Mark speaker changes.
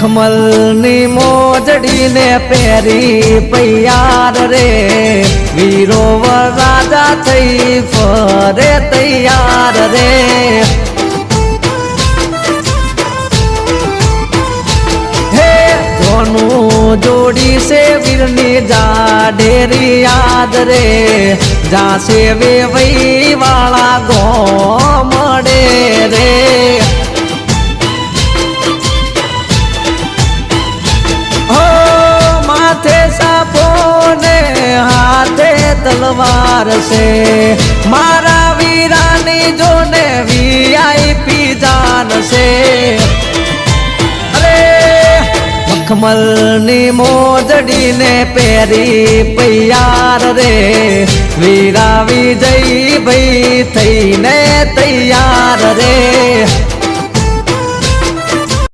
Speaker 1: મખમલની મોજડીને પહેરી પૈયાર રે વીરો રાજા થઈ ફરે તૈયાર રે હે જોનું જોડી છે વીરની જાડેરી યાદ રે જાશે વેવઈ વાળા ગોમડે રે તલવાર છે મારા વીરાની જોને વીઆઈપી જાન છે અરે મખમલની મોજડીને પહેરી પૈયાર રે વીરા વિજય ભાઈ થઈને તૈયાર રે